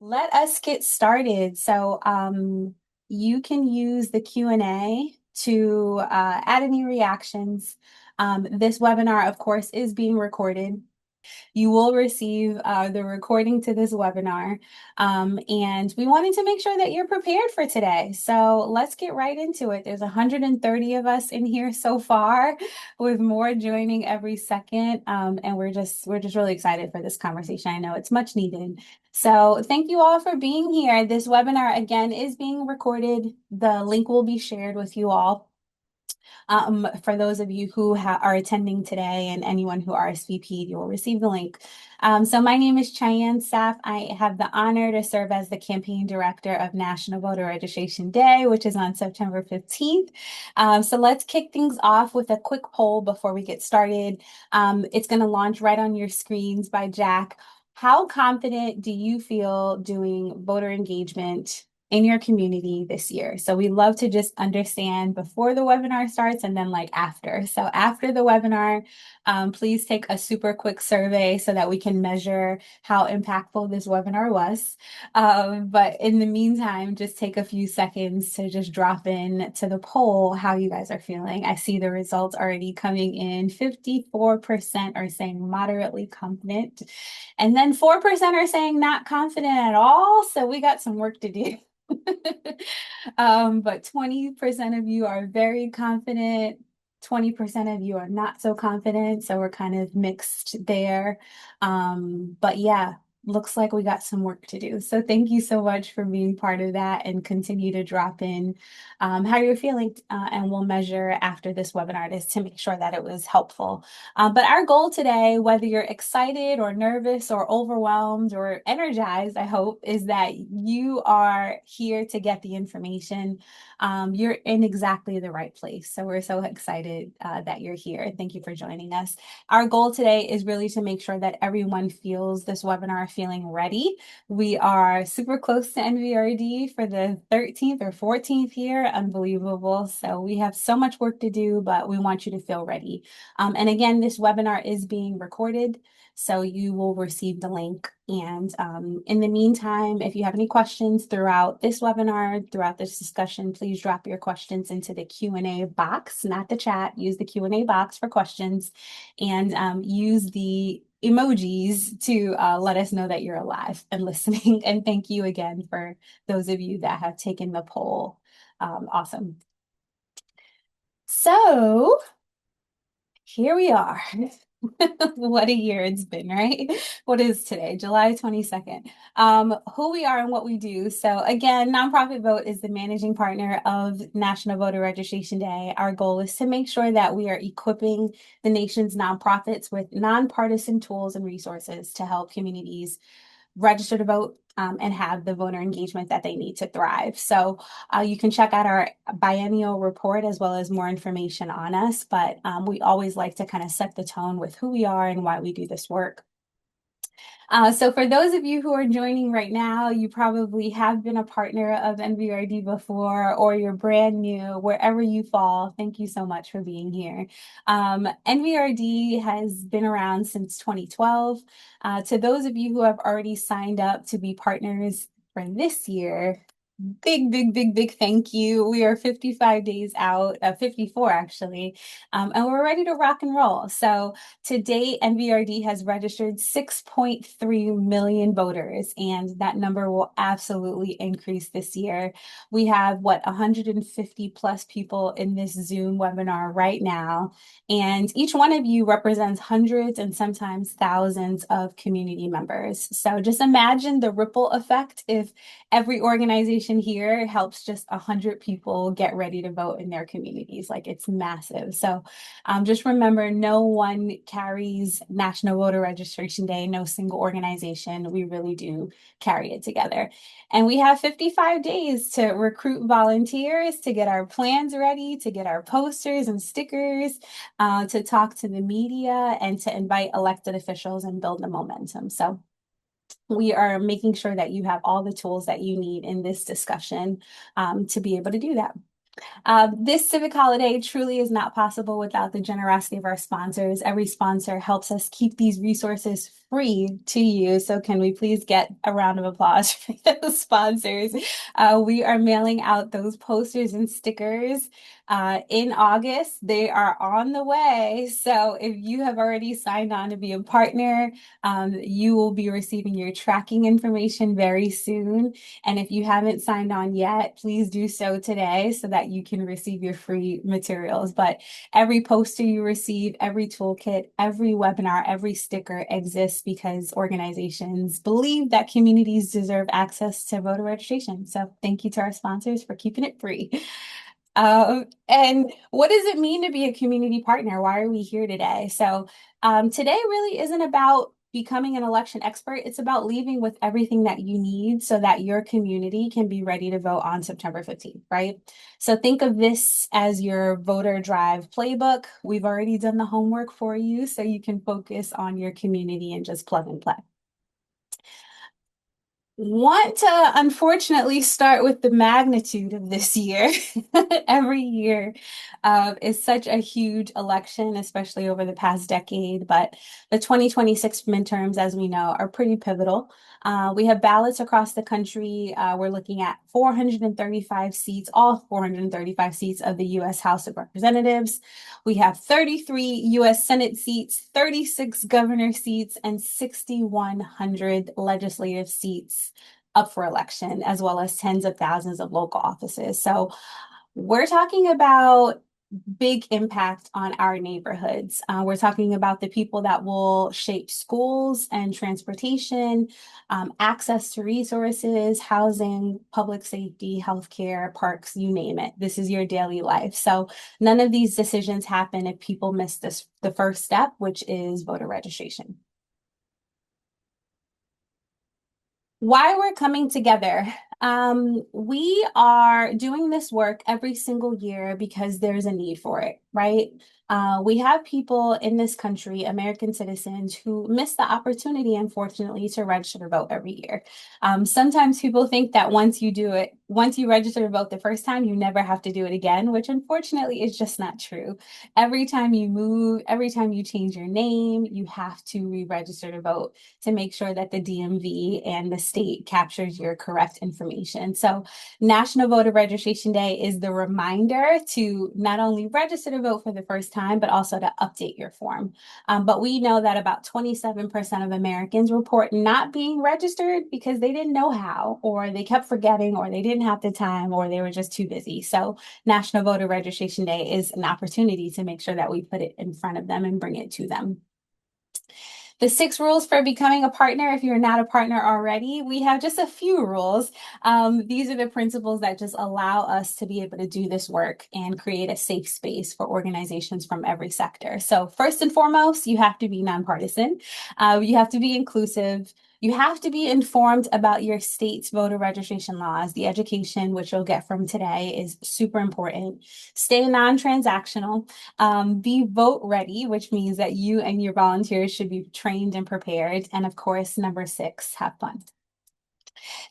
Let us get started. You can use the Q&A to add any reactions. This webinar, of course, is being recorded. You will receive the recording to this webinar. And we wanted to make sure that you're prepared for today. So let's get right into it. There's 130 of us in here so far, with more joining every second. And we're just really excited for this conversation. I know it's much needed. So thank you all for being here. This webinar, again, is being recorded. The link will be shared with you all. For those of you who are attending today and anyone who RSVP'd, you will receive the link. So my name is Cheyenne Saff. I have the honor to serve as the campaign director of National Voter Registration Day, which is on September 15th. So let's kick things off with a quick poll before we get started. It's going to launch right on your screens by Jack. How confident do you feel doing voter engagement in your community this year? So we love to just understand before the webinar starts and then like after. So after the webinar, please take a super quick survey so that we can measure how impactful this webinar was. But in the meantime, just take a few seconds to just drop in to the poll how you guys are feeling. I see the results already coming in. 54% are saying moderately confident, and then 4% are saying not confident at all. So we got some work to do. But 20% of you are very confident. 20% of you are not so confident. So we're kind of mixed there. But yeah, looks like we got some work to do. So thank you so much for being part of that, and continue to drop in how you're feeling. And we'll measure after this webinar to make sure that it was helpful. But our goal today, whether you're excited or nervous or overwhelmed or energized, I hope, is that you are here to get the information. You're in exactly the right place. So we're so excited that you're here. Thank you for joining us. Our goal today is really to make sure that everyone feels this webinar feeling ready. We are super close to NVRD for the 13th or 14th year. Unbelievable. So we have so much work to do, but we want you to feel ready. And again, this webinar is being recorded, so you will receive the link. And in the meantime, if you have any questions throughout this webinar, throughout this discussion, please drop your questions into the Q&A box, not the chat. Use the Q&A box for questions, and use the emojis to let us know that you're alive and listening. And thank you again for those of you that have taken the poll. Awesome. So here we are. What a year it's been, right? What is today? July 22nd. Who we are and what we do. So again, Nonprofit Vote is the managing partner of National Voter Registration Day. Our goal is to make sure that we are equipping the nation's nonprofits with nonpartisan tools and resources to help communities register to vote, and have the voter engagement that they need to thrive. So you can check out our biennial report as well as more information on us. But we always like to kind of set the tone with who we are and why we do this work. So for those of you who are joining right now, you probably have been a partner of NVRD before, or you're brand new. Wherever you fall, thank you so much for being here. NVRD has been around since 2012. To those of you who have already signed up to be partners for this year, big thank you. We are 55 days out, 54 actually, and we're ready to rock and roll. So to date, NVRD has registered 6.3 million voters, and that number will absolutely increase this year. We have 150 plus people in this Zoom webinar right now, and each one of you represents hundreds and sometimes thousands of community members. So just imagine the ripple effect if every organization here helps just 100 people get ready to vote in their communities. Like, it's massive. So just remember, no one carries National Voter Registration Day, no single organization. We really do carry it together. And we have 55 days to recruit volunteers, to get our plans ready, to get our posters and stickers, to talk to the media, and to invite elected officials and build the momentum. So we are making sure that you have all the tools that you need in this discussion to be able to do that. This civic holiday truly is not possible without the generosity of our sponsors. Every sponsor helps us keep these resources free to you. So can we please get a round of applause for those sponsors? We are mailing out those posters and stickers in August. They are on the way. So if you have already signed on to be a partner, you will be receiving your tracking information very soon. And if you haven't signed on yet, please do so today so that you can receive your free materials. But every poster you receive, every toolkit, every webinar, every sticker exists because organizations believe that communities deserve access to voter registration. So thank you to our sponsors for keeping it free. And what does it mean to be a community partner? Why are we here today? So today really isn't about becoming an election expert. It's about leaving with everything that you need so that your community can be ready to vote on September 15th, right? So think of this as your voter drive playbook. We've already done the homework for you so you can focus on your community and just plug and play. Want to unfortunately start with the magnitude of this year. Every year is such a huge election, especially over the past decade. But the 2026 midterms, as we know, are pretty pivotal. We have ballots across the country. We're looking at 435 seats, all 435 seats of the U.S. House of Representatives. We have 33 U.S. Senate seats, 36 governor seats, and 6,100 legislative seats up for election, as well as tens of thousands of local offices. So we're talking about big impact on our neighborhoods. We're talking about the people that will shape schools and transportation, access to resources, housing, public safety, healthcare, parks, you name it. This is your daily life. So none of these decisions happen if people miss the first step, which is voter registration. Why we're coming together. We are doing this work every single year because there's a need for it, right? We have people in this country, American citizens, who miss the opportunity, unfortunately, to register to vote every year. Sometimes people think that once you register to vote the first time, you never have to do it again, which unfortunately is just not true. Every time you move, every time you change your name, you have to re-register to vote to make sure that the DMV and the state captures your correct information. So National Voter Registration Day is the reminder to not only register to vote for the first time, but also to update your form. But we know that about 27% of Americans report not being registered because they didn't know how, or they kept forgetting, or they didn't have the time, or they were just too busy. So National Voter Registration Day is an opportunity to make sure that we put it in front of them and bring it to them. The 6 rules for becoming a partner, if you're not a partner already, we have just a few rules. These are the principles that just allow us to be able to do this work and create a safe space for organizations from every sector. So first and foremost, you have to be nonpartisan. You have to be inclusive. You have to be informed about your state's voter registration laws. The education, which you'll get from today, is super important. Stay non-transactional. Be vote ready, which means that you and your volunteers should be trained and prepared. And of course, number 6, have fun.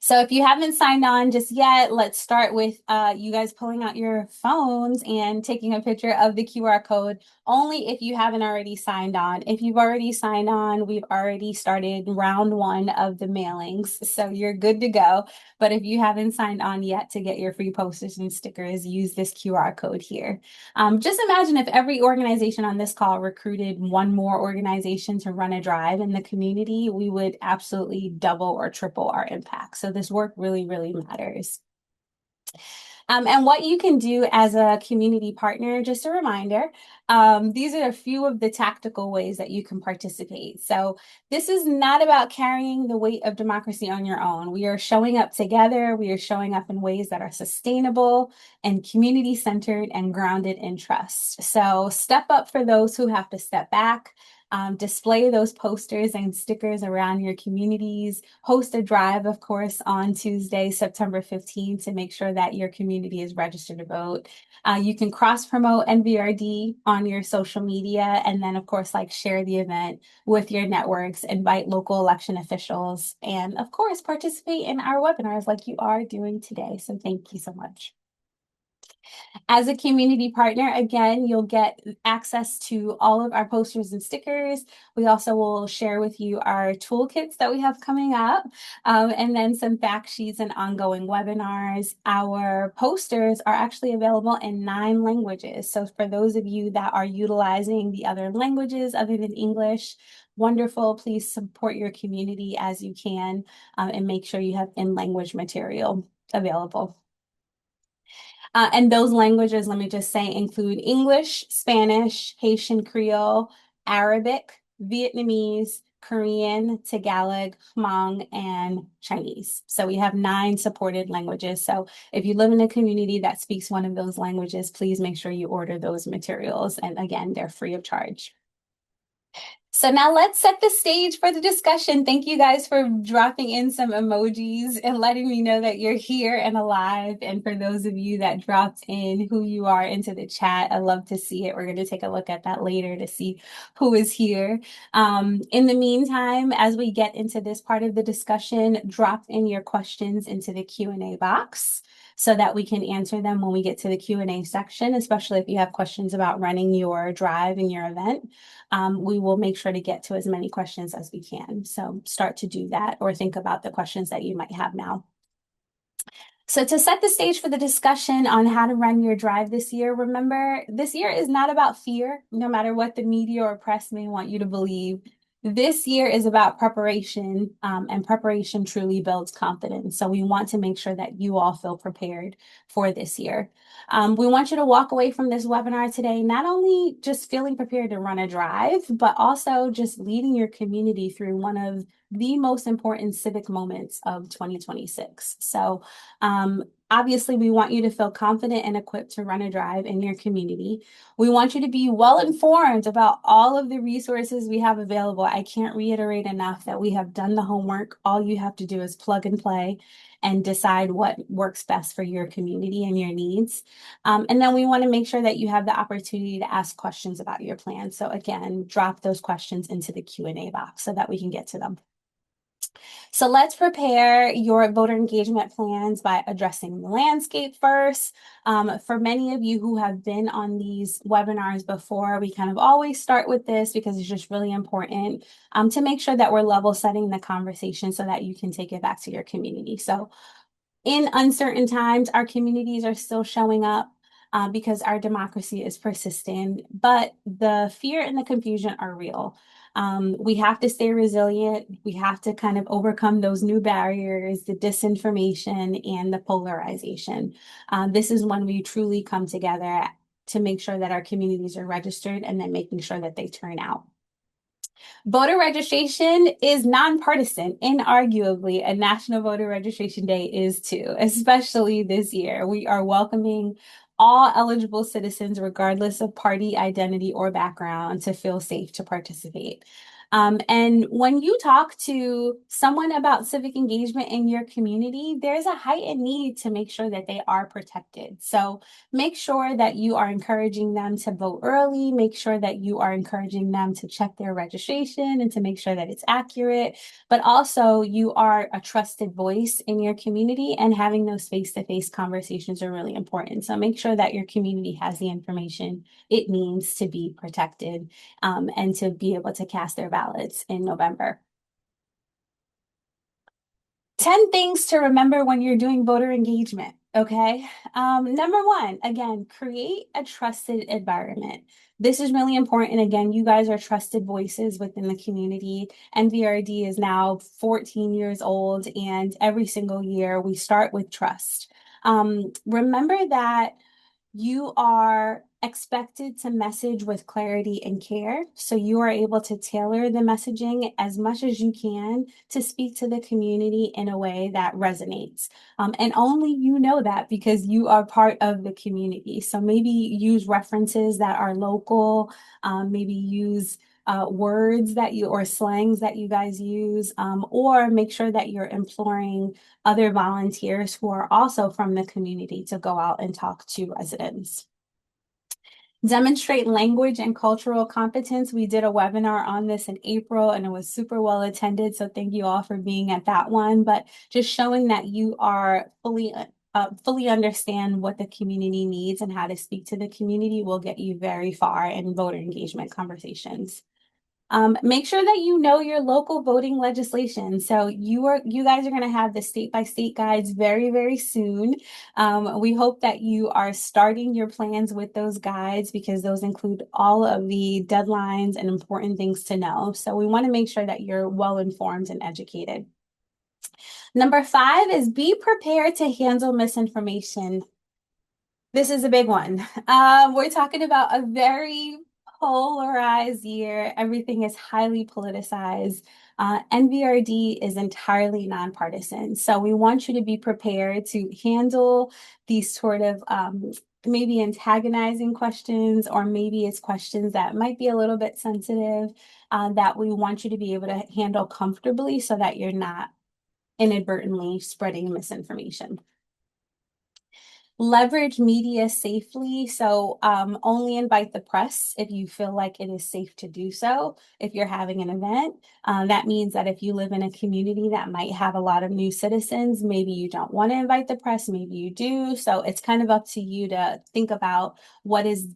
So if you haven't signed on just yet, let's start with you guys pulling out your phones and taking a picture of the QR code, only if you haven't already signed on. If you've already signed on, we've already started round 1 of the mailings, so you're good to go. But if you haven't signed on yet to get your free posters and stickers, use this QR code here. Just imagine if every organization on this call recruited one more organization to run a drive in the community, we would absolutely double or triple our impact. So this work really, really matters. And what you can do as a community partner, just a reminder, these are a few of the tactical ways that you can participate. So this is not about carrying the weight of democracy on your own. We are showing up together. We are showing up in ways that are sustainable and community-centered and grounded in trust. So step up for those who have to step back. Display those posters and stickers around your communities. Host a drive, of course, on Tuesday, September 15th, to make sure that your community is registered to vote. You can cross-promote NVRD on your social media, and then, of course, share the event with your networks, invite local election officials, and, of course, participate in our webinars like you are doing today. So thank you so much. As a community partner, again, you'll get access to all of our posters and stickers. We also will share with you our toolkits that we have coming up, and then some fact sheets and ongoing webinars. Our posters are actually available in 9 languages. So for those of you that are utilizing the other languages other than English, wonderful. Please support your community as you can, and make sure you have in-language material available. And those languages, let me just say, include English, Spanish, Haitian Creole, Arabic, Vietnamese, Korean, Tagalog, Hmong, and Chinese. So we have 9 supported languages. So if you live in a community that speaks one of those languages, please make sure you order those materials. And again, they're free of charge. So now let's set the stage for the discussion. Thank you guys for dropping in some emojis and letting me know that you're here and alive. And for those of you that dropped in who you are into the chat, I love to see it. We're going to take a look at that later to see who is here. In the meantime, as we get into this part of the discussion, drop in your questions into the Q&A box so that we can answer them when we get to the Q&A section, especially if you have questions about running your drive in your event. We will make sure to get to as many questions as we can. So start to do that or think about the questions that you might have now. So to set the stage for the discussion on how to run your drive this year, remember, this year is not about fear, no matter what the media or press may want you to believe. This year is about preparation, and preparation truly builds confidence. So we want to make sure that you all feel prepared for this year. We want you to walk away from this webinar today, not only just feeling prepared to run a drive, but also just leading your community through one of the most important civic moments of 2026. So obviously, we want you to feel confident and equipped to run a drive in your community. We want you to be well informed about all of the resources we have available. I can't reiterate enough that we have done the homework. All you have to do is plug and play and decide what works best for your community and your needs. And then we want to make sure that you have the opportunity to ask questions about your plan. So again, drop those questions into the Q&A box so that we can get to them. So let's prepare your voter engagement plans by addressing the landscape first. For many of you who have been on these webinars before, we kind of always start with this because it's just really important to make sure that we're level setting the conversation so that you can take it back to your community. So in uncertain times, our communities are still showing up because our democracy is persistent, but the fear and the confusion are real. We have to stay resilient. We have to kind of overcome those new barriers, the disinformation and the polarization. This is when we truly come together to make sure that our communities are registered and then making sure that they turn out. Voter registration is nonpartisan, inarguably, and National Voter Registration Day is too, especially this year. We are welcoming all eligible citizens, regardless of party identity or background, to feel safe to participate. And when you talk to someone about civic engagement in your community, there's a heightened need to make sure that they are protected. So make sure that you are encouraging them to vote early, make sure that you are encouraging them to check their registration and to make sure that it's accurate, but also you are a trusted voice in your community, and having those face-to-face conversations are really important. So make sure that your community has the information it needs to be protected, and to be able to cast their ballots in November. 10 things to remember when you're doing voter engagement, okay? Number 1, again, create a trusted environment. This is really important. Again, you guys are trusted voices within the community. NVRD is now 14 years old, and every single year we start with trust. Remember that you are expected to message with clarity and care. So you are able to tailor the messaging as much as you can to speak to the community in a way that resonates. And only you know that because you are part of the community. So maybe use references that are local, maybe use words that you or slangs that you guys use, or make sure that you're imploring other volunteers who are also from the community to go out and talk to residents. Demonstrate language and cultural competence. We did a webinar on this in April and it was super well attended. So thank you all for being at that one, but just showing that you are fully fully understand what the community needs and how to speak to the community will get you very far in voter engagement conversations. Make sure that you know your local voting legislation. So you guys are going to have the state by state guides very, very soon. We hope that you are starting your plans with those guides because those include all of the deadlines and important things to know. So we want to make sure that you're well informed and educated. Number 5 is be prepared to handle misinformation. This is a big one. We're talking about a very polarized year. Everything is highly politicized. NVRD is entirely nonpartisan. So we want you to be prepared to handle these sort of maybe antagonizing questions, or maybe it's questions that might be a little bit sensitive that we want you to be able to handle comfortably so that you're not inadvertently spreading misinformation. Leverage media safely. So only invite the press if you feel like it is safe to do so. If you're having an event, that means that if you live in a community that might have a lot of new citizens, maybe you don't want to invite the press, maybe you do. So it's kind of up to you to think about what is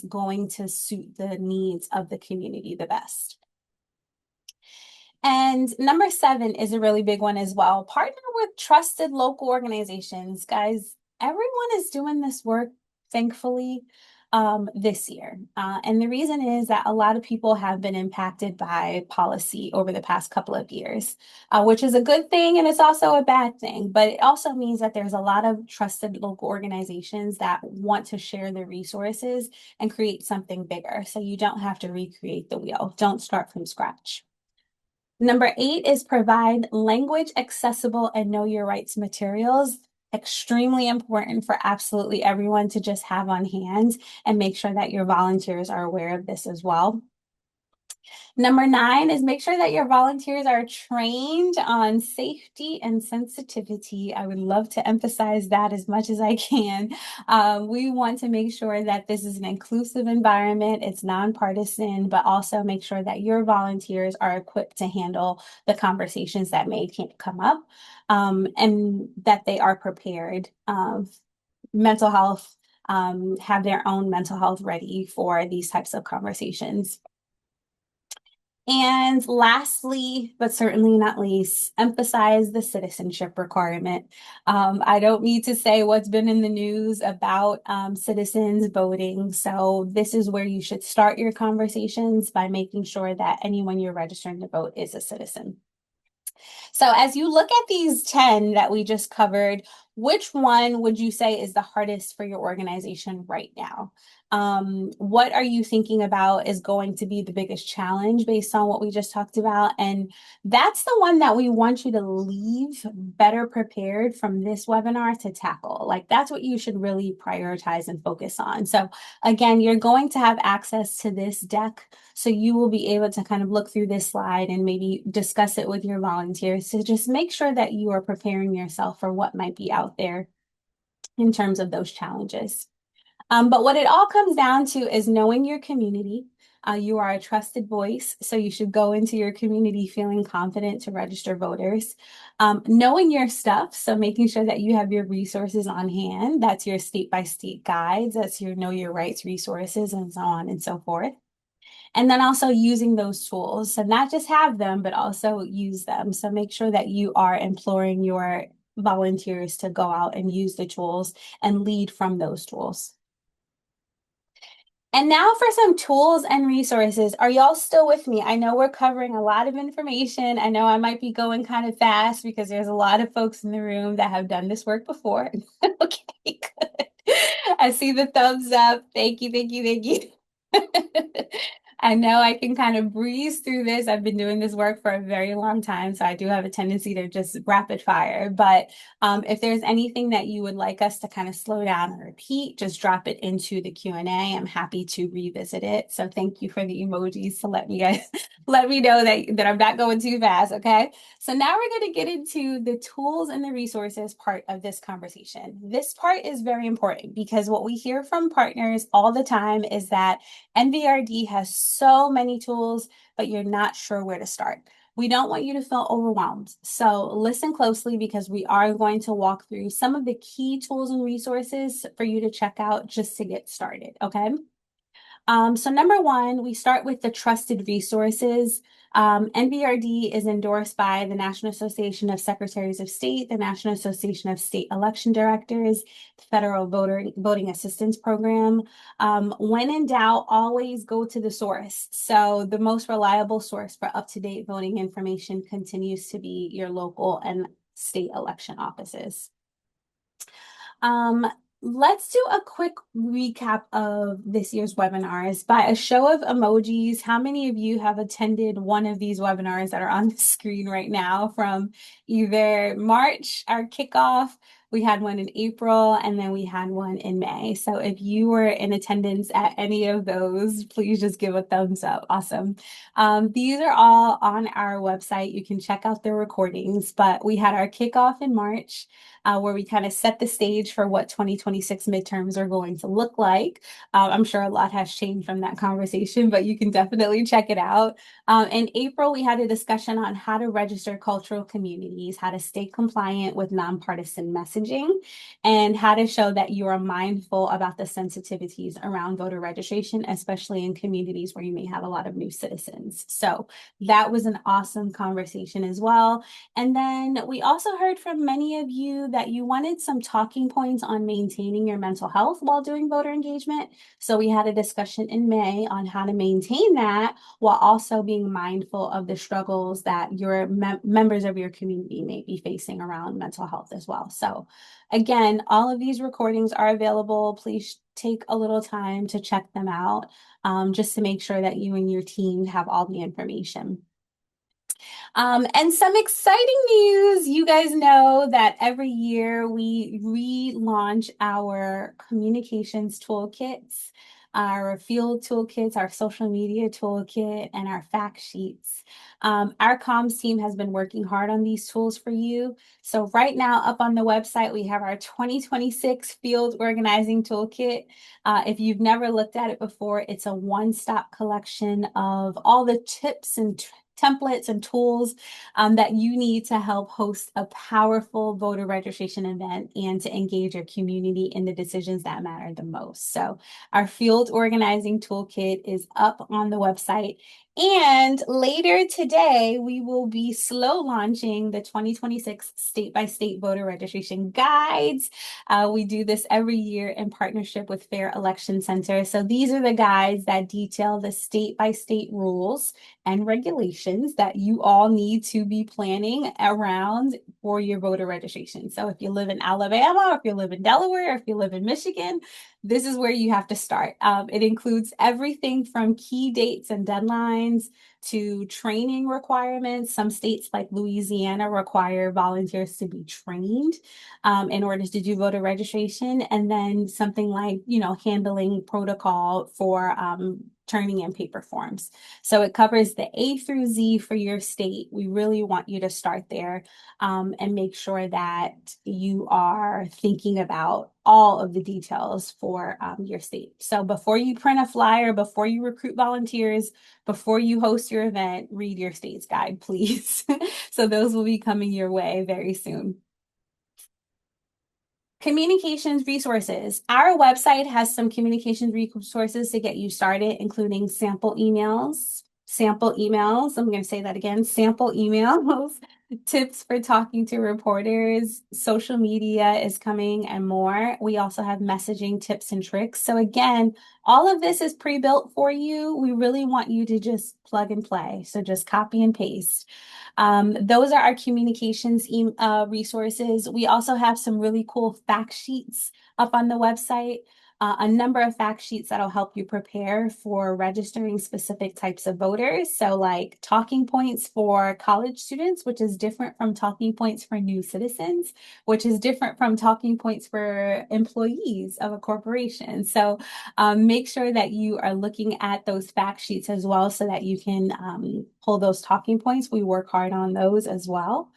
going to suit the needs of the community the best. And number 7 is a really big one as well. Partner with trusted local organizations. Guys, everyone is doing this work, thankfully, this year. And the reason is that a lot of people have been impacted by policy over the past couple of years, which is a good thing and it's also a bad thing. But it also means that there's a lot of trusted local organizations that want to share their resources and create something bigger. So you don't have to recreate the wheel. Don't start from scratch. Number 8 is provide language accessible and know your rights materials. Extremely important for absolutely everyone to just have on hand, and make sure that your volunteers are aware of this as well. Number 9 is make sure that your volunteers are trained on safety and sensitivity. I would love to emphasize that as much as I can. We want to make sure that this is an inclusive environment, it's nonpartisan, but also make sure that your volunteers are equipped to handle the conversations that may come up, and that they are prepared. Mental health, have their own mental health ready for these types of conversations. And lastly, but certainly not least, emphasize the citizenship requirement. I don't need to say what's been in the news about citizens voting. So this is where you should start your conversations, by making sure that anyone you're registering to vote is a citizen. So as you look at these 10 that we just covered, which one would you say is the hardest for your organization right now? What are you thinking about is going to be the biggest challenge based on what we just talked about? And that's the one that we want you to leave better prepared from this webinar to tackle. Like, that's what you should really prioritize and focus on. So again, you're going to have access to this deck, so you will be able to kind of look through this slide and maybe discuss it with your volunteers to just make sure that you are preparing yourself for what might be out there in terms of those challenges. But what it all comes down to is knowing your community. You are a trusted voice, so you should go into your community feeling confident to register voters. Knowing your stuff, so making sure that you have your resources on hand. That's your state-by-state guides, that's your know your rights resources, and so on and so forth. And then also using those tools. So not just have them, but also use them. So make sure that you are imploring your volunteers to go out and use the tools and lead from those tools. And now for some tools and resources. Are y'all still with me? I know we're covering a lot of information. I know I might be going kind of fast because there's a lot of folks in the room that have done this work before. Okay, good. I see the thumbs up. Thank you, thank you, thank you. I know I can kind of breeze through this. I've been doing this work for a very long time, so I do have a tendency to just rapid fire. But if there's anything that you would like us to kind of slow down or repeat, just drop it into the Q&A. I'm happy to revisit it. So thank you for the emojis to let me know that I'm not going too fast. Okay. So now we're going to get into the tools and the resources part of this conversation. This part is very important because what we hear from partners all the time is that NVRD has so many tools, but you're not sure where to start. We don't want you to feel overwhelmed. So listen closely because we are going to walk through some of the key tools and resources for you to check out just to get started, okay? So number one, we start with the trusted resources. NVRD is endorsed by the National Association of Secretaries of State, the National Association of State Election Directors, the Federal Voting Assistance Program. When in doubt, always go to the source. So the most reliable source for up-to-date voting information continues to be your local and state election offices. Um, let's do a quick recap of this year's webinars. By a show of emojis, how many of you have attended one of these webinars that are on the screen right now from either March, our kickoff, we had one in April, and then we had one in May. So if you were in attendance at any of those, please just give a thumbs up. Awesome. These are all on our website. You can check out the recordings, but we had our kickoff in March where we kind of set the stage for what 2026 midterms are going to look like. I'm sure a lot has changed from that conversation, but you can definitely check it out. In April, we had a discussion on how to register cultural communities, how to stay compliant with nonpartisan messaging, and how to show that you are mindful about the sensitivities around voter registration, especially in communities where you may have a lot of new citizens. So that was an awesome conversation as well. And then we also heard from many of you that you wanted some talking points on maintaining your mental health while doing voter engagement. So we had a discussion in May on how to maintain that while also being mindful of the struggles that your members of your community may be facing around mental health as well. So again, all of these recordings are available. Please take a little time to check them out just to make sure that you and your team have all the information. And some exciting news. You guys know that every year we relaunch our communications toolkits, our field toolkits, our social media toolkit, and our fact sheets. Our comms team has been working hard on these tools for you. So right now up on the website, we have our 2026 field organizing toolkit. If you've never looked at it before, it's a one-stop collection of all the tips and templates and tools that you need to help host a powerful voter registration event and to engage your community in the decisions that matter the most. So our field organizing toolkit is up on the website. And later today, we will be slow launching the 2026 state-by-state voter registration guides. We do this every year in partnership with Fair Election Center. So these are the guides that detail the state-by-state rules and regulations that you all need to be planning around for your voter registration. So if you live in Alabama, or if you live in Delaware, or if you live in Michigan, this is where you have to start. It includes everything from key dates and deadlines to training requirements. Some states like Louisiana require volunteers to be trained in order to do voter registration. And then something like, handling protocol for turning in paper forms. So it covers the A through Z for your state. We really want you to start there and make sure that you are thinking about all of the details for your state. So before you print a flyer, before you recruit volunteers, before you host your event, read your state's guide, please. So those will be coming your way very soon. Communications resources. Our website has some communications resources to get you started, including sample emails. I'm going to say that again, sample emails, tips for talking to reporters, social media is coming, and more. We also have messaging tips and tricks. So again, all of this is pre-built for you. We really want you to just plug and play. So just copy and paste. Those are our communications resources. We also have some really cool fact sheets up on the website. A number of fact sheets that'll help you prepare for registering specific types of voters. So like talking points for college students, which is different from talking points for new citizens, which is different from talking points for employees of a corporation. So make sure that you are looking at those fact sheets as well so that you can pull those talking points. We work hard on those as well.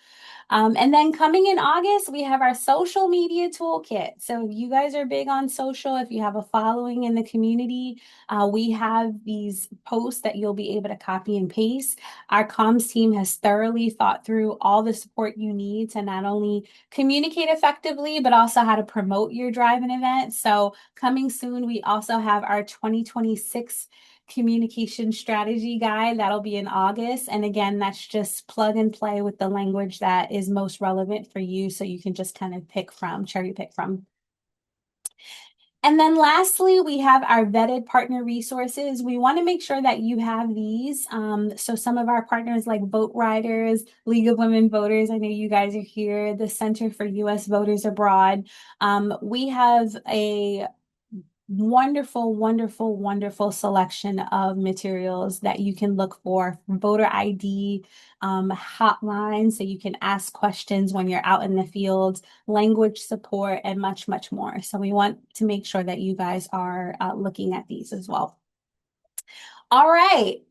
And then coming in August, we have our social media toolkit. So if you guys are big on social, if you have a following in the community, we have these posts that you'll be able to copy and paste. Our comms team has thoroughly thought through all the support you need to not only communicate effectively, but also how to promote your drive-in event. So coming soon, we also have our 2026 communication strategy guide that'll be in August. And again, that's just plug and play with the language that is most relevant for you. So you can just kind of cherry pick from. And then lastly, we have our vetted partner resources. We want to make sure that you have these. So some of our partners like Vote Riders, League of Women Voters, I know you guys are here, the Center for U.S. Voters Abroad. We have a wonderful, wonderful, wonderful selection of materials that you can look for, voter ID, hotlines, so you can ask questions when you're out in the field, language support, and much, much more. So we want to make sure that you guys are looking at these as well. All right.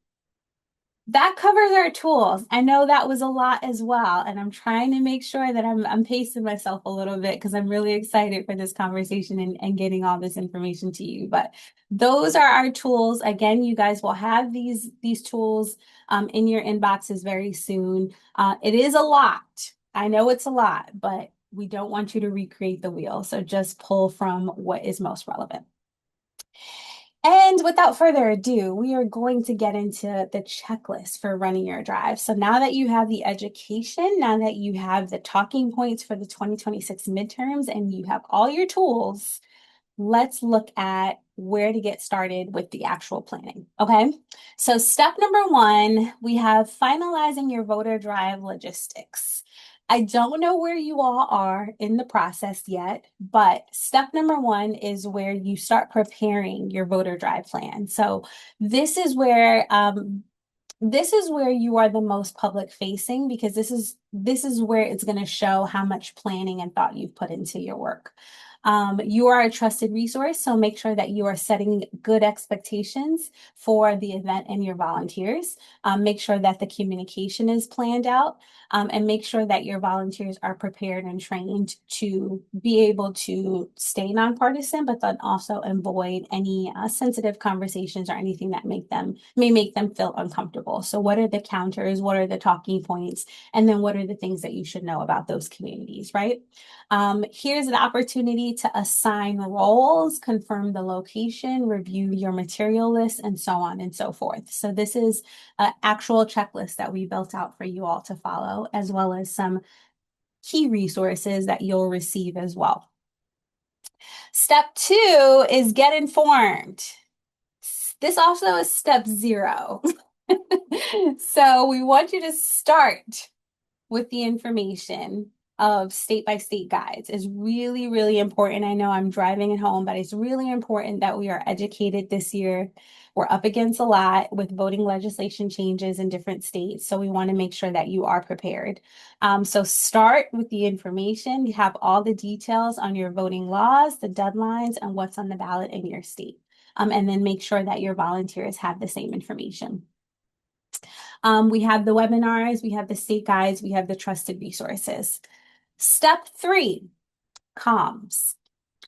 That covers our tools. I know that was a lot as well, and I'm trying to make sure that I'm pacing myself a little bit because I'm really excited for this conversation and getting all this information to you. But those are our tools. Again, you guys will have these tools in your inboxes very soon. It is a lot. I know it's a lot, but we don't want you to recreate the wheel. So just pull from what is most relevant. And without further ado, we are going to get into the checklist for running your drive. So now that you have the education, now that you have the talking points for the 2026 midterms, and you have all your tools, let's look at where to get started with the actual planning. Okay. So step number one, we have finalizing your voter drive logistics. I don't know where you all are in the process yet, but step number one is where you start preparing your voter drive plan. So this is where you are the most public facing because this is where it's going to show how much planning and thought you've put into your work. You are a trusted resource, so make sure that you are setting good expectations for the event and your volunteers. Make sure that the communication is planned out, and make sure that your volunteers are prepared and trained to be able to stay nonpartisan, but then also avoid any sensitive conversations or anything that may make them feel uncomfortable. So what are the counters? What are the talking points? And then what are the things that you should know about those communities, right? Here's an opportunity to assign roles, confirm the location, review your material list, and so on and so forth. So this is an actual checklist that we built out for you all to follow, as well as some key resources that you'll receive as well. Step two is get informed. This also is step zero. So we want you to start with the information of state by state guides is really, really important. I know I'm driving it home, but it's really important that we are educated this year. We're up against a lot with voting legislation changes in different states. So we want to make sure that you are prepared. So start with the information. You have all the details on your voting laws, the deadlines, and what's on the ballot in your state. And then make sure that your volunteers have the same information. We have the webinars, we have the state guides, we have the trusted resources. Step three, comms.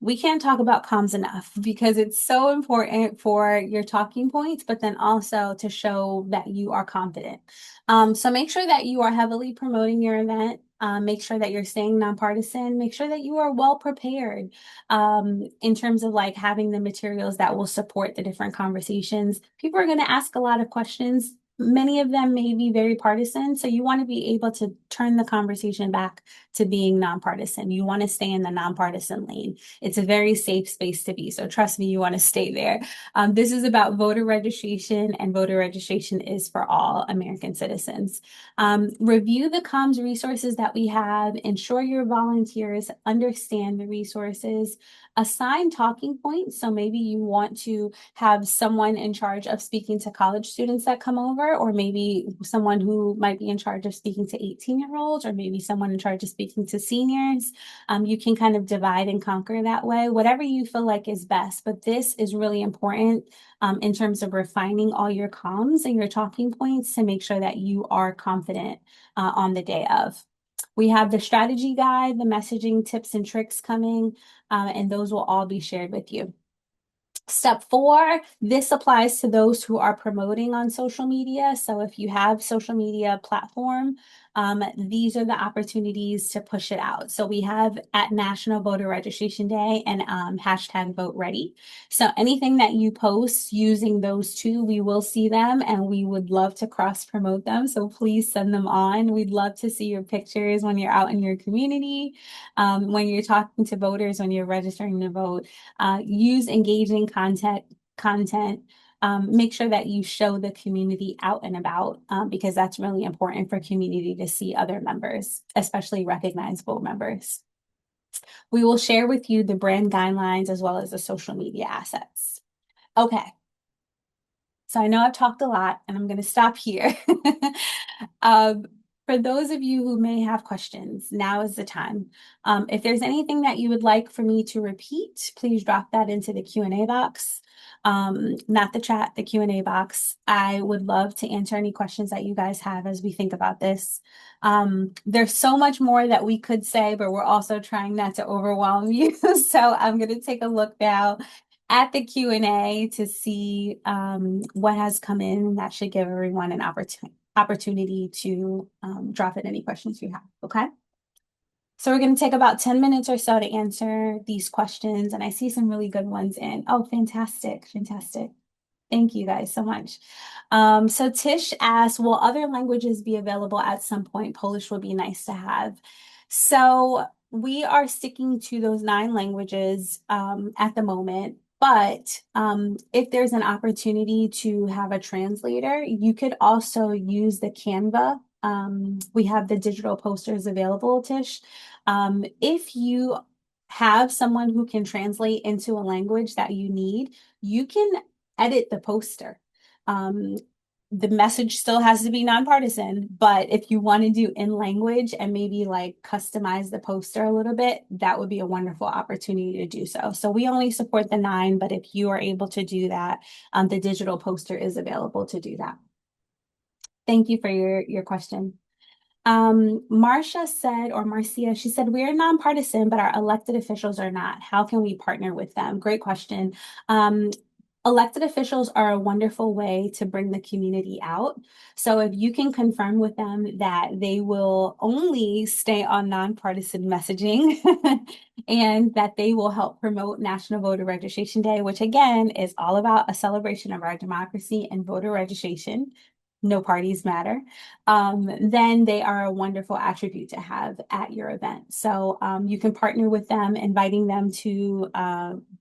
We can't talk about comms enough because it's so important for your talking points, but then also to show that you are confident. So make sure that you are heavily promoting your event. Make sure that you're staying nonpartisan. Make sure that you are well prepared in terms of like having the materials that will support the different conversations. People are going to ask a lot of questions. Many of them may be very partisan. So you want to be able to turn the conversation back to being nonpartisan. You want to stay in the nonpartisan lane. It's a very safe space to be. So trust me, you want to stay there. This is about voter registration, and voter registration is for all American citizens. Review the comms resources that we have. Ensure your volunteers understand the resources. Assign talking points. So maybe you want to have someone in charge of speaking to college students that come over, or maybe someone who might be in charge of speaking to 18-year-olds, or maybe someone in charge of speaking to seniors. You can kind of divide and conquer that way, whatever you feel like is best. But this is really important in terms of refining all your comms and your talking points to make sure that you are confident on the day of. We have the strategy guide, the messaging tips and tricks coming, and those will all be shared with you. Step 4, this applies to those who are promoting on social media. So if you have social media platform, these are the opportunities to push it out. So we have at National Voter Registration Day and hashtag Vote Ready. So anything that you post using those two, we will see them and we would love to cross promote them. So please send them on. We'd love to see your pictures when you're out in your community, when you're talking to voters, when you're registering to vote. Use engaging content. Make sure that you show the community out and about because that's really important for community to see other members, especially recognizable members. We will share with you the brand guidelines as well as the social media assets. Okay, so I know I've talked a lot and I'm going to stop here. um, for those of you who may have questions, now is the time. If there's anything that you would like for me to repeat, please drop that into the Q&A box. Not the chat, the Q&A box. I would love to answer any questions that you guys have as we think about this. There's so much more that we could say, but we're also trying not to overwhelm you. So I'm going to take a look now at the Q&A to see what has come in. That should give everyone an opportunity to drop in any questions you have, okay? So we're going to take about 10 minutes or so to answer these questions, and I see some really good ones in. Oh, fantastic, fantastic. Thank you guys so much. So Tish asks, will other languages be available at some point? Polish would be nice to have. So we are sticking to those 9 languages at the moment. But if there's an opportunity to have a translator, you could also use the Canva. We have the digital posters available, Tish. If you have someone who can translate into a language that you need, you can edit the poster. The message still has to be nonpartisan, but if you want to do in language and maybe like customize the poster a little bit, that would be a wonderful opportunity to do so. So we only support the 9, but if you are able to do that, the digital poster is available to do that. Thank you for your question. Marcia said, or Marcia, she said, we're nonpartisan, but our elected officials are not. How can we partner with them? Great question. Elected officials are a wonderful way to bring the community out. So if you can confirm with them that they will only stay on nonpartisan messaging and that they will help promote National Voter Registration Day, which again is all about a celebration of our democracy and voter registration. No parties matter, then they are a wonderful attribute to have at your event. So you can partner with them, inviting them to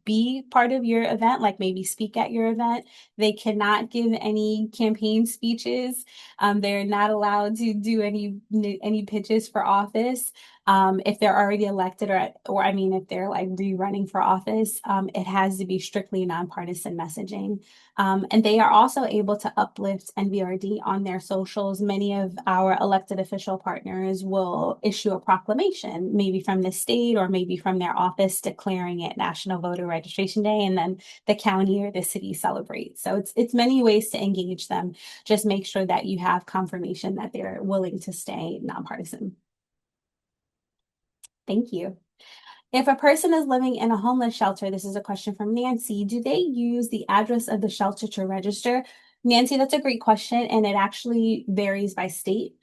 be part of your event, like maybe speak at your event. They cannot give any campaign speeches. They're not allowed to do any pitches for office. If they're already elected or I mean, if they're like rerunning for office, it has to be strictly nonpartisan messaging. And they are also able to uplift NVRD on their socials. Many of our elected official partners will issue a proclamation, maybe from the state or maybe from their office, declaring it National Voter Registration Day, and then the county or the city celebrates. So it's many ways to engage them. Just make sure that you have confirmation that they're willing to stay nonpartisan. Thank you. If a person is living in a homeless shelter, this is a question from Nancy, do they use the address of the shelter to register? Nancy, that's a great question, and it actually varies by state.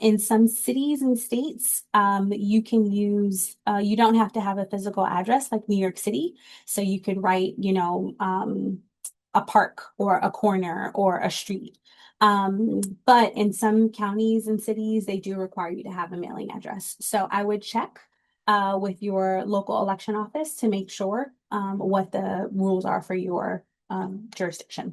In some cities and states, you can use, you don't have to have a physical address like New York City. So you could write, a park or a corner or a street. But in some counties and cities, they do require you to have a mailing address. So I would check with your local election office to make sure what the rules are for your jurisdiction.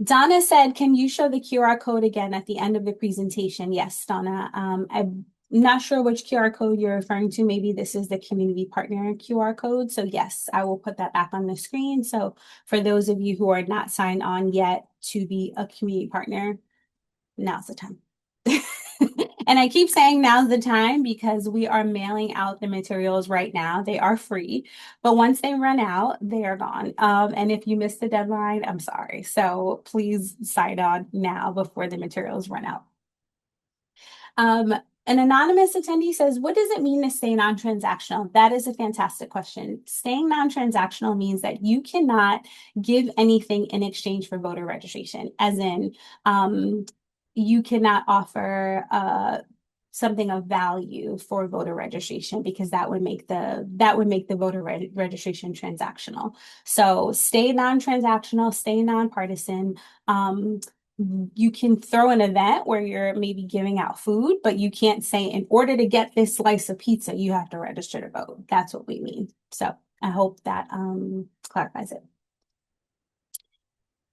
Donna said, can you show the QR code again at the end of the presentation? Yes, Donna. I'm not sure which QR code you're referring to. Maybe this is the community partner QR code. So yes, I will put that back on the screen. So for those of you who are not signed on yet to be a community partner, now's the time. And I keep saying now's the time because we are mailing out the materials right now. They are free, but once they run out, they are gone. And if you missed the deadline, I'm sorry. So please sign on now before the materials run out. Um, an anonymous attendee says, what does it mean to stay non-transactional? That is a fantastic question. Staying non-transactional means that you cannot give anything in exchange for voter registration, as in you cannot offer something of value for voter registration because that would make the registration transactional. So stay non-transactional, stay nonpartisan. Um, you can throw an event where you're maybe giving out food, but you can't say in order to get this slice of pizza, you have to register to vote. That's what we mean. So I hope that clarifies it.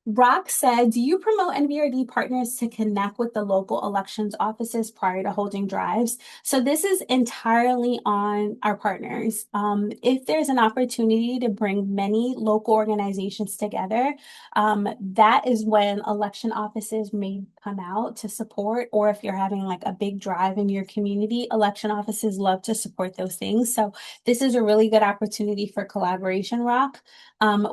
Rock said, do you promote NVRD partners to connect with the local elections offices prior to holding drives? So this is entirely on our partners. If there's an opportunity to bring many local organizations together, that is when election offices may come out to support, or if you're having like a big drive in your community, election offices love to support those things. So this is a really good opportunity for collaboration, Rock.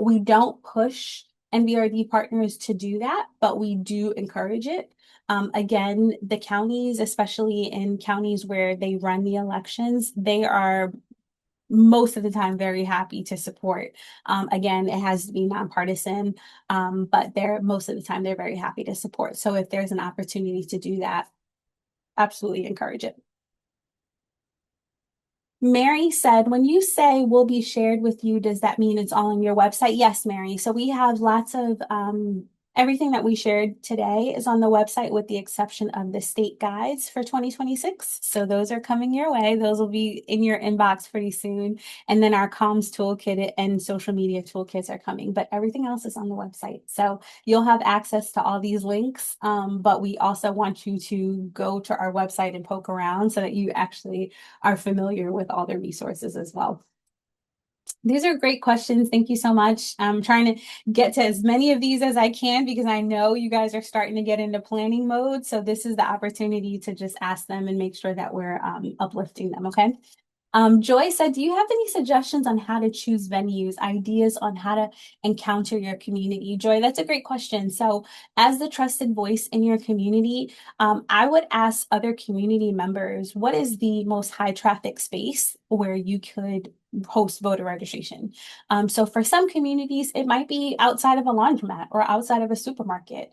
We don't push NVRD partners to do that, but we do encourage it. Again, the counties, especially in counties where they run the elections, they are most of the time very happy to support. Again, it has to be nonpartisan, but they're most of the time they're very happy to support. So if there's an opportunity to do that, absolutely encourage it. Mary said, when you say will be shared with you, does that mean it's all on your website? Yes, Mary. So we have lots of everything that we shared today is on the website with the exception of the state guides for 2026. So those are coming your way. Those will be in your inbox pretty soon. And then our comms toolkit and social media toolkits are coming, but everything else is on the website. So you'll have access to all these links. But we also want you to go to our website and poke around so that you actually are familiar with all the resources as well. These are great questions. Thank you so much. I'm trying to get to as many of these as I can because I know you guys are starting to get into planning mode. So this is the opportunity to just ask them and make sure that we're uplifting them. Okay. Joy said, do you have any suggestions on how to choose venues, ideas on how to encounter your community? Joy, that's a great question. So as the trusted voice in your community, I would ask other community members, what is the most high traffic space where you could host voter registration? So for some communities, it might be outside of a laundromat or outside of a supermarket.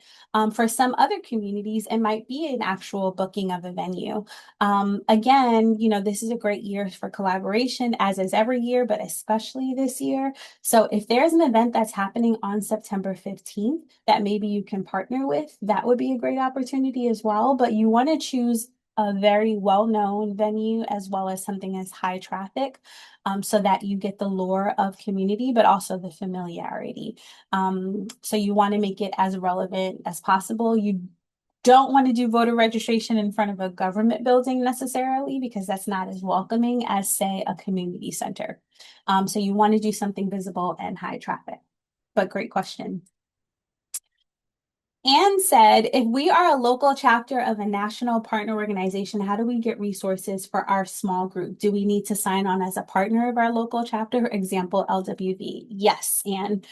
For some other communities, it might be an actual booking of a venue. Again, this is a great year for collaboration, as is every year, but especially this year. So if there's an event that's happening on September 15th that maybe you can partner with, that would be a great opportunity as well. But you want to choose a very well-known venue as well as something as high traffic, so that you get the lure of community, but also the familiarity. So you want to make it as relevant as possible. You don't want to do voter registration in front of a government building necessarily because that's not as welcoming as, say, a community center. So you want to do something visible and high traffic. But great question. Anne said, if we are a local chapter of a national partner organization, how do we get resources for our small group? Do we need to sign on as a partner of our local chapter? For example, LWV? Yes. And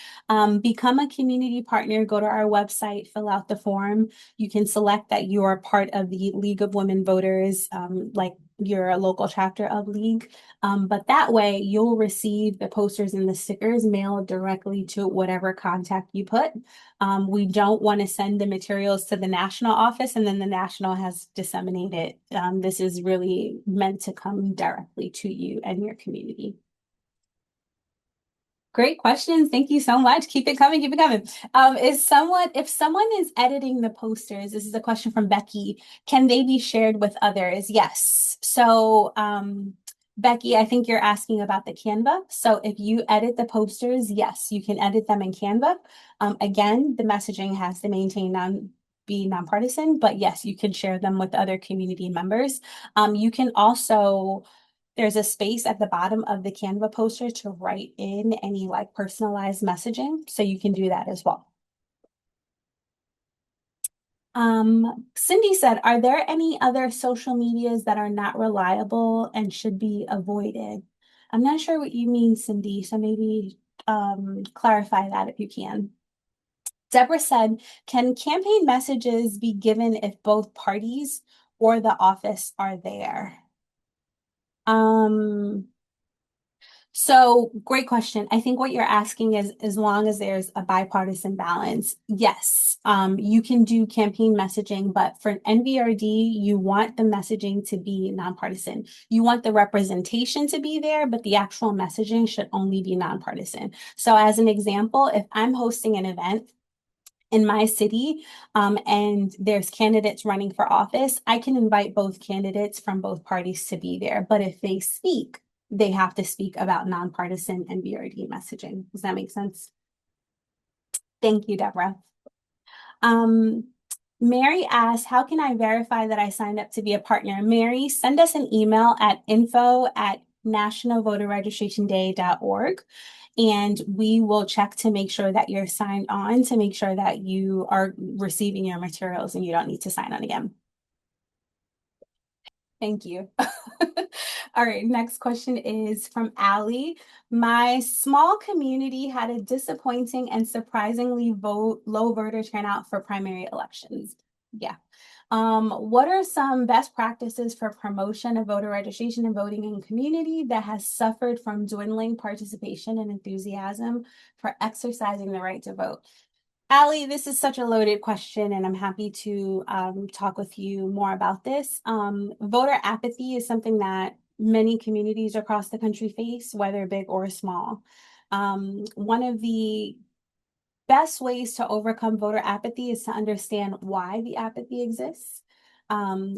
become a community partner. Go to our website, fill out the form. You can select that you are part of the League of Women Voters, like you're a local chapter of League. But that way you'll receive the posters and the stickers mailed directly to whatever contact you put. We don't want to send the materials to the national office and then the national has disseminated. This is really meant to come directly to you and your community. Great questions. Thank you so much. Keep it coming. Keep it coming. If someone is editing the posters, this is a question from Becky, can they be shared with others? Yes. So, Becky, I think you're asking about the Canva. So if you edit the posters, yes, you can edit them in Canva. Again, the messaging has to be nonpartisan, but yes, you can share them with other community members. You can also There's a space at the bottom of the Canva poster to write in any like personalized messaging. So you can do that as well. Cindy said, are there any other social medias that are not reliable and should be avoided? I'm not sure what you mean, Cindy, so maybe clarify that if you can. Deborah said, can campaign messages be given if both parties or the office are there? Um, so great question. I think what you're asking is as long as there's a bipartisan balance, yes, you can do campaign messaging, but for NVRD, you want the messaging to be nonpartisan. You want the representation to be there, but the actual messaging should only be nonpartisan. So as an example, if I'm hosting an event in my city, and there's candidates running for office, I can invite both candidates from both parties to be there. But if they speak, they have to speak about nonpartisan NVRD messaging. Does that make sense? Thank you, Deborah. Um, Mary asks, how can I verify that I signed up to be a partner? Mary, send us an email at info@nationalvoterregistrationday.org, and we will check to make sure that you're signed on to make sure that you are receiving your materials and you don't need to sign on again. Thank you. All right, next question is from Allie. My small community had a disappointing and surprisingly low voter turnout for primary elections. Yeah. What are some best practices for promotion of voter registration and voting in community that has suffered from dwindling participation and enthusiasm for exercising the right to vote? Allie, this is such a loaded question, and I'm happy to talk with you more about this. Voter apathy is something that many communities across the country face, whether big or small. One of the best ways to overcome voter apathy is to understand why the apathy exists.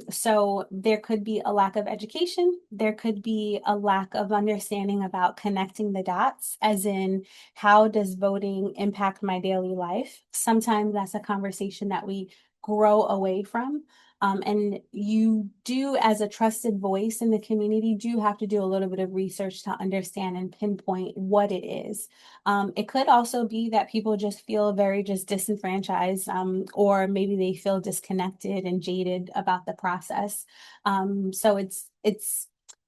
So there could be a lack of education. There could be a lack of understanding about connecting the dots, as in, how does voting impact my daily life? Sometimes that's a conversation that we grow away from. And you do, as a trusted voice in the community, do have to do a little bit of research to understand and pinpoint what it is. It could also be that people just feel very just disenfranchised, or maybe they feel disconnected and jaded about the process. So it's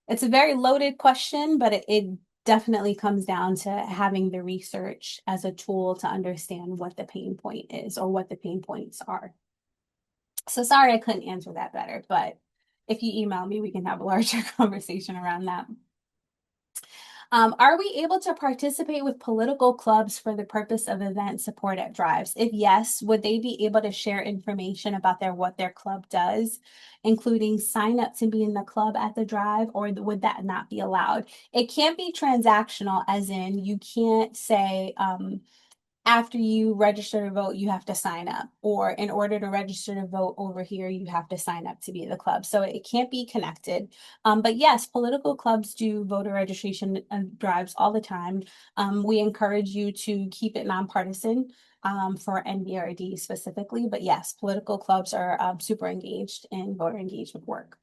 a very loaded question, but it definitely comes down to having the research as a tool to understand what the pain point is or what the pain points are. So sorry I couldn't answer that better, but if you email me, we can have a larger conversation around that. Are we able to participate with political clubs for the purpose of event support at drives? If yes, would they be able to share information about what their club does, including sign up to be in the club at the drive, or would that not be allowed? It can't be transactional, as in you can't say, after you register to vote, you have to sign up, or in order to register to vote over here, you have to sign up to be in the club. So it can't be connected. But yes, political clubs do voter registration drives all the time. We encourage you to keep it nonpartisan, for NVRD specifically. But yes, political clubs are super engaged in voter engagement work.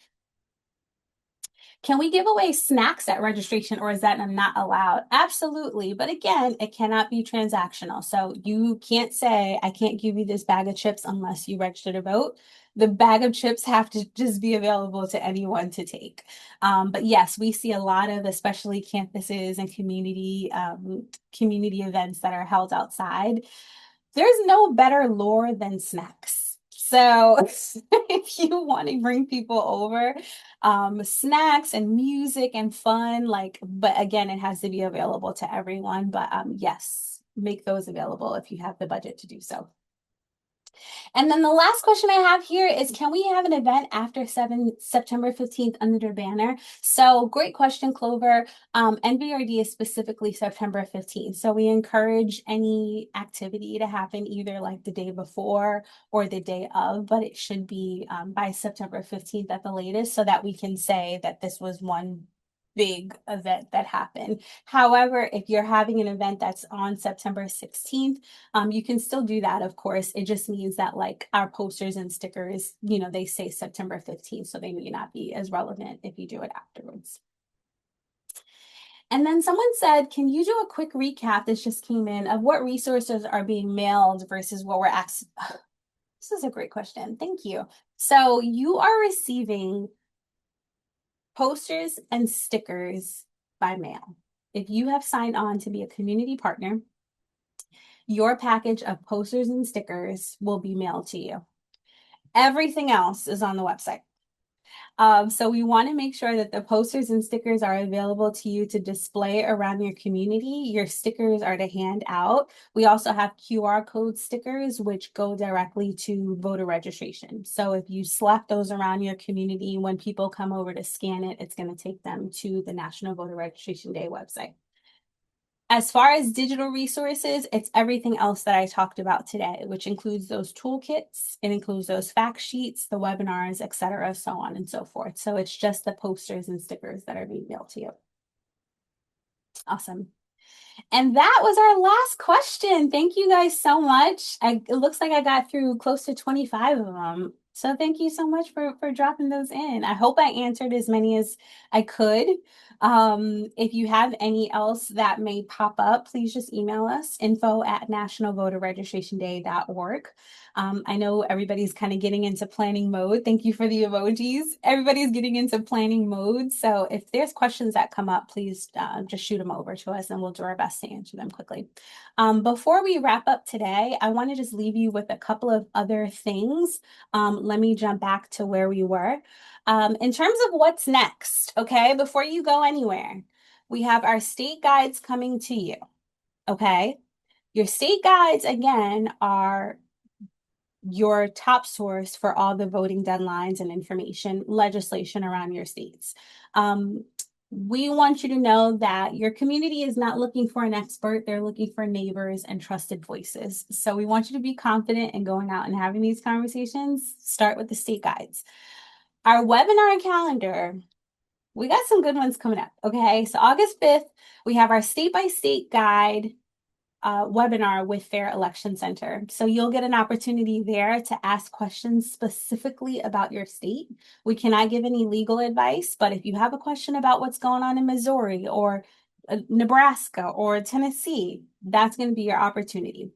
Can we give away snacks at registration, or is that not allowed? Absolutely. But again, it cannot be transactional. So you can't say, I can't give you this bag of chips unless you register to vote. The bag of chips have to just be available to anyone to take. But yes, we see a lot of, especially campuses and community events that are held outside. There's no better lure than snacks. So if you want to bring people over, snacks and music and fun, but again, it has to be available to everyone. But yes, make those available if you have the budget to do so. And then the last question I have here is, can we have an event after September 15th under the banner? So great question, Clover. NVRD is specifically September 15th. So we encourage any activity to happen either like the day before or the day of, but it should be by September 15th at the latest, so that we can say that this was one big event that happened. However, if you're having an event that's on September 16th, you can still do that, of course. It just means that like our posters and stickers, they say September 15th, so they may not be as relevant if you do it afterwards. And then someone said, can you do a quick recap, this just came in, of what resources are being mailed versus what we're asked? This is a great question. Thank you. So you are receiving posters and stickers by mail. If you have signed on to be a community partner, your package of posters and stickers will be mailed to you. Everything else is on the website. So we want to make sure that the posters and stickers are available to you to display around your community. Your stickers are to hand out. We also have QR code stickers, which go directly to voter registration. So if you slap those around your community, when people come over to scan it, it's going to take them to the National Voter Registration Day website. As far as digital resources, it's everything else that I talked about today, which includes those toolkits, it includes those fact sheets, the webinars, et cetera, so on and so forth. So it's just the posters and stickers that are being mailed to you. Awesome. And that was our last question. Thank you guys so much. It looks like I got through close to 25 of them. So thank you so much for dropping those in. I hope I answered as many as I could. If you have any else that may pop up, please just email us, info@nationalvoterregistrationday.org. I know everybody's kind of getting into planning mode. Thank you for the emojis. Everybody's getting into planning mode. So if there's questions that come up, please just shoot them over to us and we'll do our best to answer them quickly. Before we wrap up today, I want to just leave you with a couple of other things. Let me jump back to where we were. In terms of what's next, okay, before you go anywhere, we have our state guides coming to you, okay? Your state guides, again, are your top source for all the voting deadlines and information, legislation around your states. We want you to know that your community is not looking for an expert. They're looking for neighbors and trusted voices. So we want you to be confident in going out and having these conversations. Start with the state guides. Our webinar calendar, we got some good ones coming up, okay? So August 5th, we have our state-by-state guide webinar with Fair Election Center. So you'll get an opportunity there to ask questions specifically about your state. We cannot give any legal advice, but if you have a question about what's going on in Missouri or Nebraska or Tennessee, that's going to be your opportunity.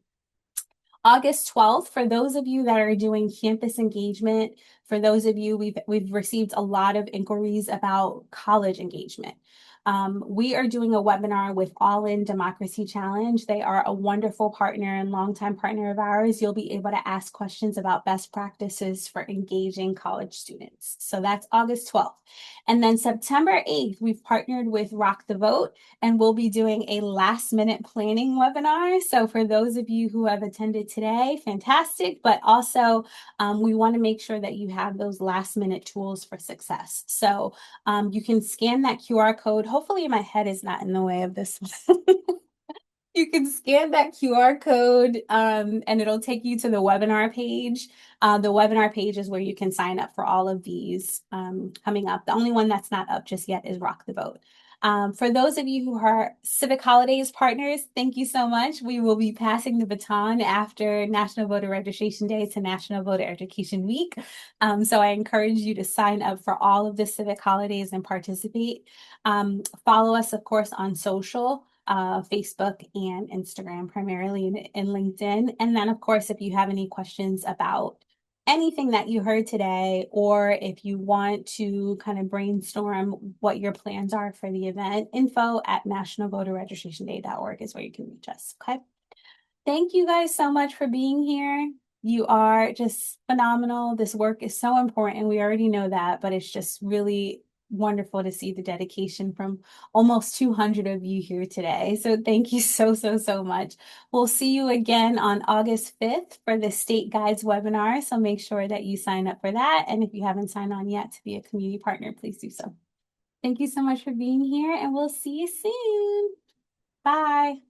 August 12th, for those of you that are doing campus engagement, for those of you, we've received a lot of inquiries about college engagement. We are doing a webinar with All In Democracy Challenge. They are a wonderful partner and longtime partner of ours. You'll be able to ask questions about best practices for engaging college students. So that's August 12th. And then September 8th, we've partnered with Rock the Vote, and we'll be doing a last minute planning webinar. So for those of you who have attended today, fantastic, but also we want to make sure that you have those last minute tools for success. So you can scan that QR code. Hopefully my head is not in the way of this one. You can scan that QR code and it'll take you to the webinar page. The webinar page is where you can sign up for all of these coming up. The only one that's not up just yet is Rock the Vote. For those of you who are Civic Holidays partners, thank you so much. We will be passing the baton after National Voter Registration Day to National Voter Education Week. So I encourage you to sign up for all of the Civic Holidays and participate. Follow us, of course, on social. Facebook and Instagram primarily and LinkedIn. And then, of course, if you have any questions about anything that you heard today, or if you want to kind of brainstorm what your plans are for the event, info@nationalvoterregistrationday.org is where you can reach us. Okay. Thank you guys so much for being here. You are just phenomenal. This work is so important. We already know that, but it's just really wonderful to see the dedication from almost 200 of you here today. So thank you so much. We'll see you again on August 5th for the State Guides webinar. So make sure that you sign up for that. And if you haven't signed on yet to be a community partner, please do so. Thank you so much for being here and we'll see you soon. Bye.